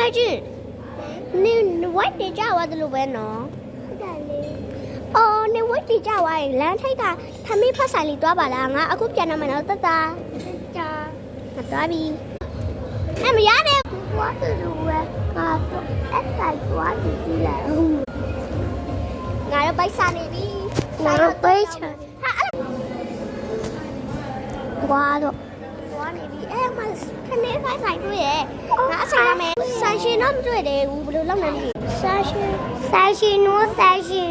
ငယ်ချင်းနင်ဝိုက်တေကြသွားတယ်လို့ပဲနော်ဟုတ်တယ်လေအော်နင်ဝိုက်တေကြသွားရင်လမ်းထိပ်ကထမင်းဖတ်ဆိုင်လေးတွားပါလားငါအခုပြန်တော့မယ်နော်တတကြာမတွားပြီမရတယ်တွားတယ်လို့ပဲငါအဲ့ဆိုင်တွားကြည့်ကြည့်လိုက်ငါတော့ပိုက်စားနေပြီငါတော့ပိုက်ချာဟာကွာတော့ကွာနေပြီအဲ့မှာခဏလေးဖိုက်ဆိုင်တွေ့ရဲ့ငါအချိန်ရမယ်ဆိုင်ရှင်တော့မတွေ့တယ်ဘူးဘယ်လိုလုပ်နေလဲဆိုင်ရှင်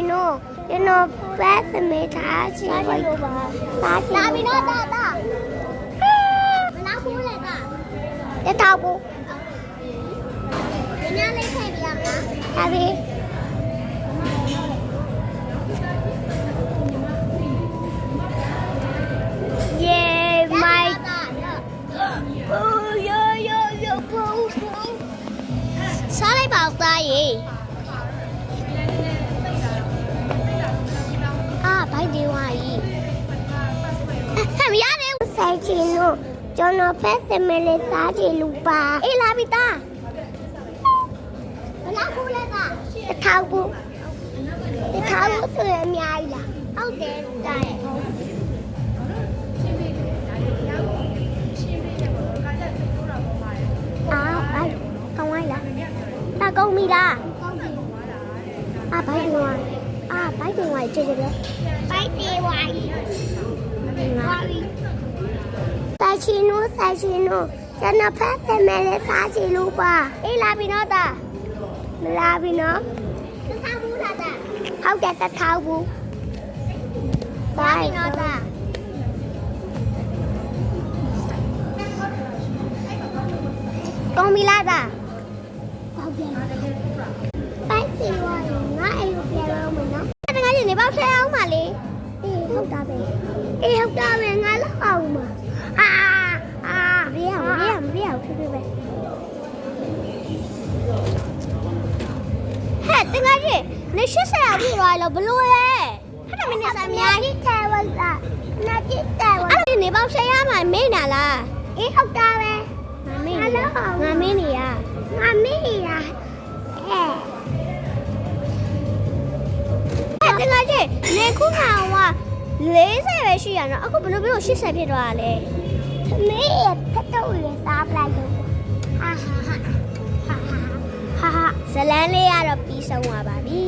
နို့ကျွန်တော်ပတ်သမီးထားချင်ပါလာပြီနော်တာမလားဘူးလေတာတက်တော့ဘူးဒီညလေးထည့်ပြရမလားဟာပြီစားလိုက်ပါဦးသားရေဘိုက်ဒေဝါကြီးဟဲ့မရတယ်ဆိုင်ချင်လို့ကျွန်တော်ဖက်စမလေးစားချင်လို့ပါအေးလာပြီသားဘလားဘူးလဲသားတစ်ထောက်ဘူးဆိုရင်အများကြီးလားဟုတ်တယ်သားရဲ့ကောင်းပြီလားဘိုက်တွေဝိုင်းကြည့်ကြတယ်ဘိုက်တွေဝိုင်းဆိုင်ချီနိုကျွန်တော်ဖက်စမယ်လေးစားချင်လို့ပါအေးလာပြီနော်တာမလာပြီနော်တစ်ထောက်ဘူးလားတာဟုတ်တယ်တစ်ထောက်ဘူးဘိုက်နော်တာကောင်းပြီလားတာပိုက်စီဝါးငါအဲ့လိုပြန်တော့မယ်နော်တကယ်ကြီးနေပေါက်ဆဲအောင်ပါလေဟုတ်တာပဲငါလောက်အောင်ပါမရအောင်ဖြစ်ပဲဟဲ့တကယ်ကြီးနေ80ရာပြီတော့လို့ဘလို့လဲဟဲ့တမင်းနေစားအများကြီးထဲဝတ်တာနာကြည့်တယ်ဝတ်အဲ့နေပေါက်ဆဲရမှာမင်းနာလားဟုတ်တာပဲငါမင်းနေရတကယ်ကြီးနေခုနက40ပဲရှိရနော်အခုဘယ်လို80ဖြစ်သွားတာလဲမင်းရဖတ်တော့ရစားပလိုက်လို့ဟာဇလန်းလေးကတော့ပြီးဆုံးသွားပါပြီ